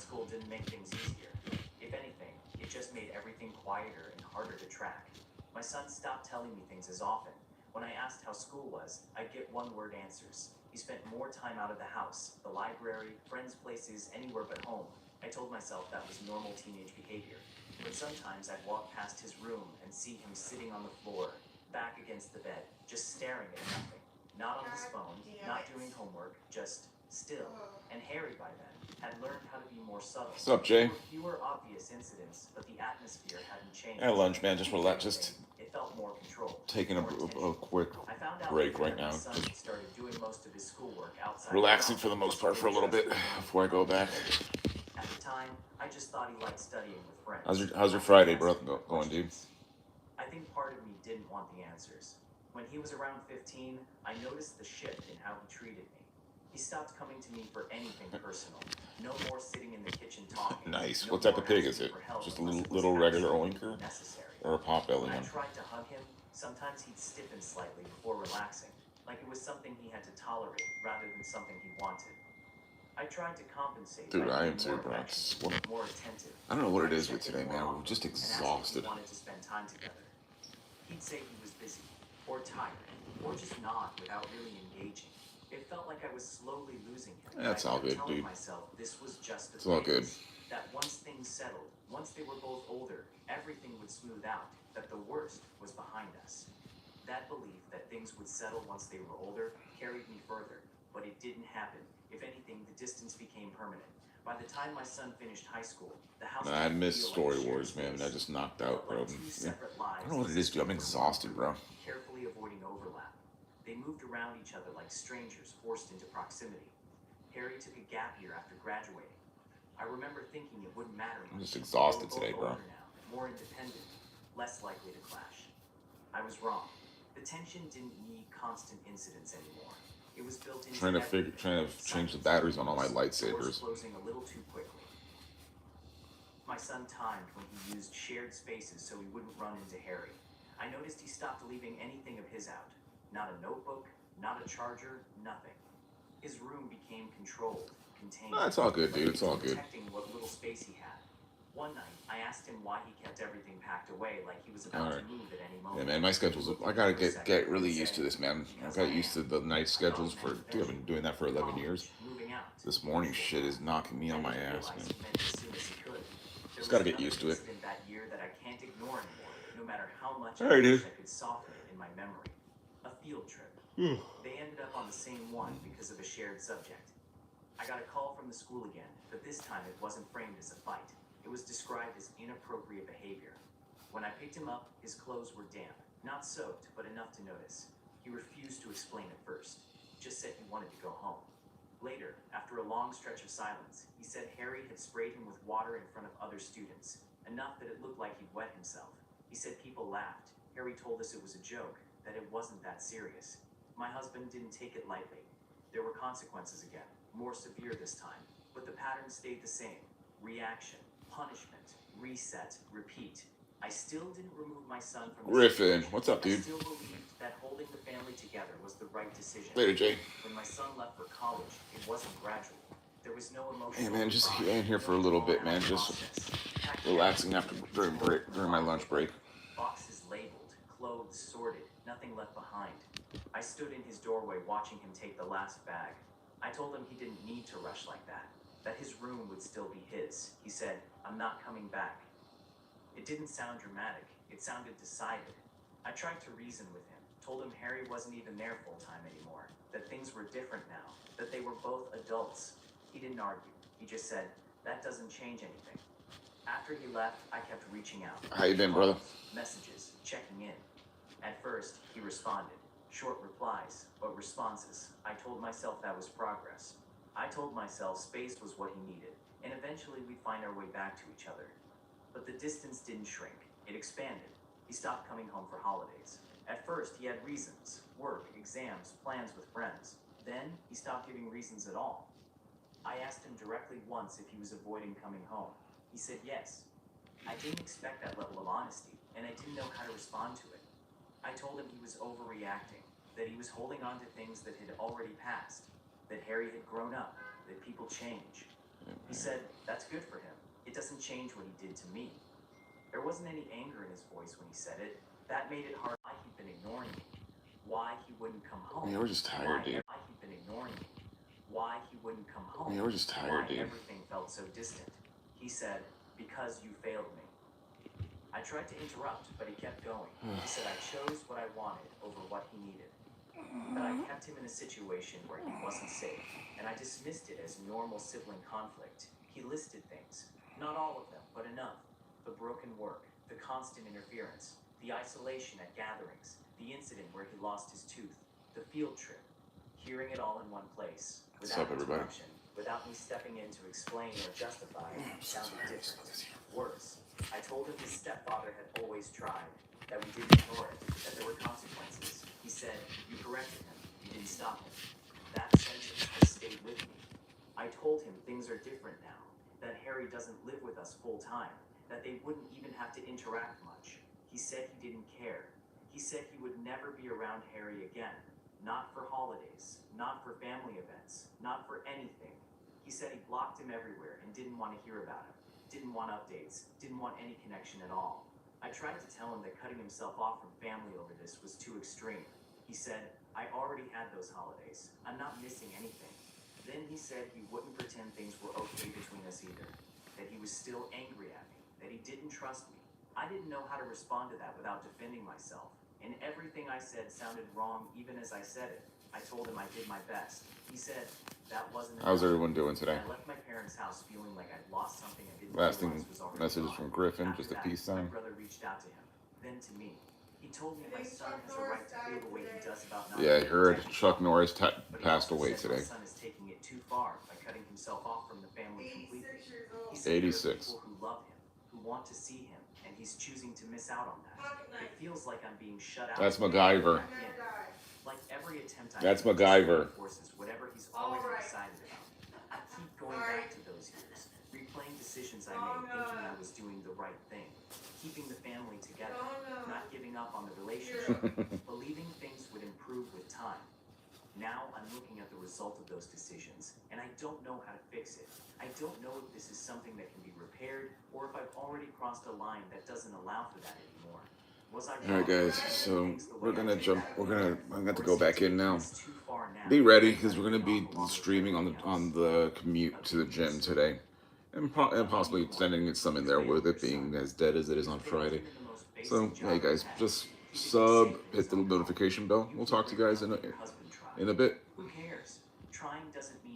school didn't make things easier. If anything, it just made everything quieter and harder to track. My son stopped telling me things as often. When I asked how school was, I'd get one-word answers. He spent more time out of the house, the library, friends' places, anywhere but home. I told myself that was normal teenage behavior. But sometimes I'd walk past his room and see him sitting on the floor, back against the bed, just staring at nothing. Not on his phone, not doing homework, just still. And Harry, by then, had learned how to be more subtle. What's up, Jay? There were fewer obvious incidents, but the atmosphere hadn't changed. At lunch, man. Just relax. Just It felt more controlled. taking a quick I found out break later right that my now. son Just started doing most of his schoolwork outside. relaxing for the most part for a little bit before I go back. At the time, I just thought he liked studying with friends. How's your Friday, bro? Going, dude? I think part of me didn't want the answers. When he was around 15, I noticed the shift in how he treated me. He stopped coming to me for anything personal. No more sitting in the kitchen talking. Nice. No What type more of pig is asking it? for help Just a unless it was little regular absolutely oinker? necessary. Or a pot belly When I one? tried to hug him, sometimes he'd stiffen slightly before relaxing, like it was something he had to tolerate rather than something he wanted. I tried to compensate. Dude, by I am being too, more bro. affectionate, more attentive. I don't know what it I'd is check with in today, more man. We're often just and ask if exhausted. he wanted to spend time together. He'd say he was busy, or tired, or just not without really engaging. It felt like I was slowly losing him. That's all good, telling dude. myself this was just the It's all good. phase. That once things settled, once they were both older, everything would smooth out, that the worst was behind us. That belief that things would settle once they were older carried me further, but it didn't happen. If anything, the distance became permanent. By the time my son finished high school, the house Man, I didn't missed feel Story like a shared Wars, man. space. I just knocked It out, felt bro. like two separate I lives don't know what it is, dude. I'm exhausted, bro. carefully avoiding overlap. They moved around each other like strangers forced into proximity. Harry took a gap year after graduating. I remember thinking it wouldn't matter much. I'm just exhausted They were today, both bro. older now, more independent, less likely to clash. I was wrong. The tension didn't need constant incidents anymore. It was built into Trying to change the batteries on all my lightsabers. Closing a little too quickly. My son timed when he used shared spaces so he wouldn't run into Harry. I noticed he stopped leaving anything of his out. Not a notebook, not a charger, nothing. His room became controlled, contained. It's all good, dude. It's all good. Protecting what little space he had. One night, I asked him why he kept everything packed away like he was about to move at any moment. Yeah, man, my schedule's. I gotta get really used to this, man. I got used to the night schedules for. Dude, I've been doing that for 11 years. This morning shit is knocking me on my ass, man. Just gotta get used to it. That year that I can't ignore anymore, no matter how much Alright, dude. I could soften it in my memory. A field trip. They ended up on the same one because of a shared subject. I got a call from the school again, but this time it wasn't framed as a fight. It was described as inappropriate behavior. When I picked him up, his clothes were damp, not soaked, but enough to notice. He refused to explain at first, just said he wanted to go home. Later, after a long stretch of silence, he said Harry had sprayed him with water in front of other students, enough that it looked like he'd wet himself. He said people laughed. Harry told us it was a joke, that it wasn't that serious. My husband didn't take it lightly. There were consequences again, more severe this time, but the pattern stayed the same. Reaction, punishment, reset, repeat. I still didn't remove my son from the Griffin, situation. what's up, dude? I still believed that holding the family together was the right decision. Later, Jay. When my son left for college, it wasn't gradual. There was no emotion. Hey, man, just in here for a little bit, man. Just relaxing during my lunch break. Boxes labeled, clothes sorted, nothing left behind. I stood in his doorway watching him take the last bag. I told him he didn't need to rush like that his room would still be his. He said, "I'm not coming back." It didn't sound dramatic. It sounded decided. I tried to reason with him, told him Harry wasn't even there full-time anymore, that things were different now, that they were both adults. He didn't argue. He just said, "That doesn't change anything." After he left, I kept reaching out. How you been, brother? Messages, checking in. At first, he responded. Short replies, but responses. I told myself that was progress. I told myself space was what he needed, and eventually we'd find our way back to each other. But the distance didn't shrink. It expanded. He stopped coming home for holidays. At first, he had reasons. Work, exams, plans with friends. Then, he stopped giving reasons at all. I asked him directly once if he was avoiding coming home. He said yes. I didn't expect that level of honesty, and I didn't know how to respond to it. I told him he was overreacting, that he was holding on to things that had already passed, that Harry had grown up, that people change. He said, that's good for him. It doesn't change what he did to me. There wasn't any anger in his voice when he said it. That made it hard. Why he'd been ignoring me. Why he wouldn't come home. Yeah, we're just tired, dude. Why he'd been ignoring me. Why he wouldn't come home. Yeah, we're just tired, dude. Everything felt so distant. He said, because you failed me. I tried to interrupt, but he kept going. He said I chose what I wanted over what he needed. That I kept him in a situation where he wasn't safe, and I dismissed it as normal sibling conflict. He listed things, not all of them, but enough. The broken work, the constant interference, the isolation at gatherings, the incident where he lost his tooth, the field trip. Hearing it all in one place, without interruption, without me stepping in to explain or justify, sounded different. Worse, I told him his stepfather had always tried, that we didn't ignore it, that there were consequences. He said, you corrected him, you didn't stop him. That sentence has stayed with me. I told him things are different now, that Harry doesn't live with us full time, that they wouldn't even have to interact much. He said he didn't care. He said he would never be around Harry again. Not for holidays, not for family events, not for anything. He said he blocked him everywhere and didn't want to hear about him, didn't want updates, didn't want any connection at all. I tried to tell him that cutting himself off from family over this was too extreme. He said, I already had those holidays. I'm not missing anything. Then he said he wouldn't pretend things were okay between us either, that he was still angry at me, that he didn't trust me. I didn't know how to respond to that without defending myself. And everything I said sounded wrong even as I said it. I told him I did my best. He said, that wasn't enough. How's everyone doing today? I left my parents' house feeling like I'd lost something I didn't Lasting realize was already messages gone. from Griffin, After just a that, peace sign. My brother reached out to him, then to me. He told me my son has a right to feel the way he does about not Yeah, I being heard protected. Chuck Norris But he passed also away said today. My son is taking it too far by cutting himself off from the family completely. 86 years old. He said there are 86. people who love him, who want to see him, and he's choosing to miss out on that. It feels like I'm being shut out. That's MacGyver. Never die. Like every attempt I That's make to MacGyver. reinforces whatever he's All already right. decided about. I keep going Sorry. back to those years, replaying decisions I Oh, made, no. thinking I was doing the right thing, keeping the family together, Oh, no. not giving up on the relationship, believing things would improve with time. Now I'm looking at the result of those decisions, and I don't know how to fix it. I don't know if this is something that can be repaired, or if I've already crossed a line that doesn't allow for that anymore. Was I All right, wrong? guys. So Things the we're way I gonna did jump. that? I'm going to go back in now. It's too far now. Be ready because we're gonna be streaming on the commute to the gym today, and possibly extending it some in there with it being as dead as it is on Friday. So hey guys, just sub, hit the notification bell. We'll talk to you guys in a bit. Who cares? Trying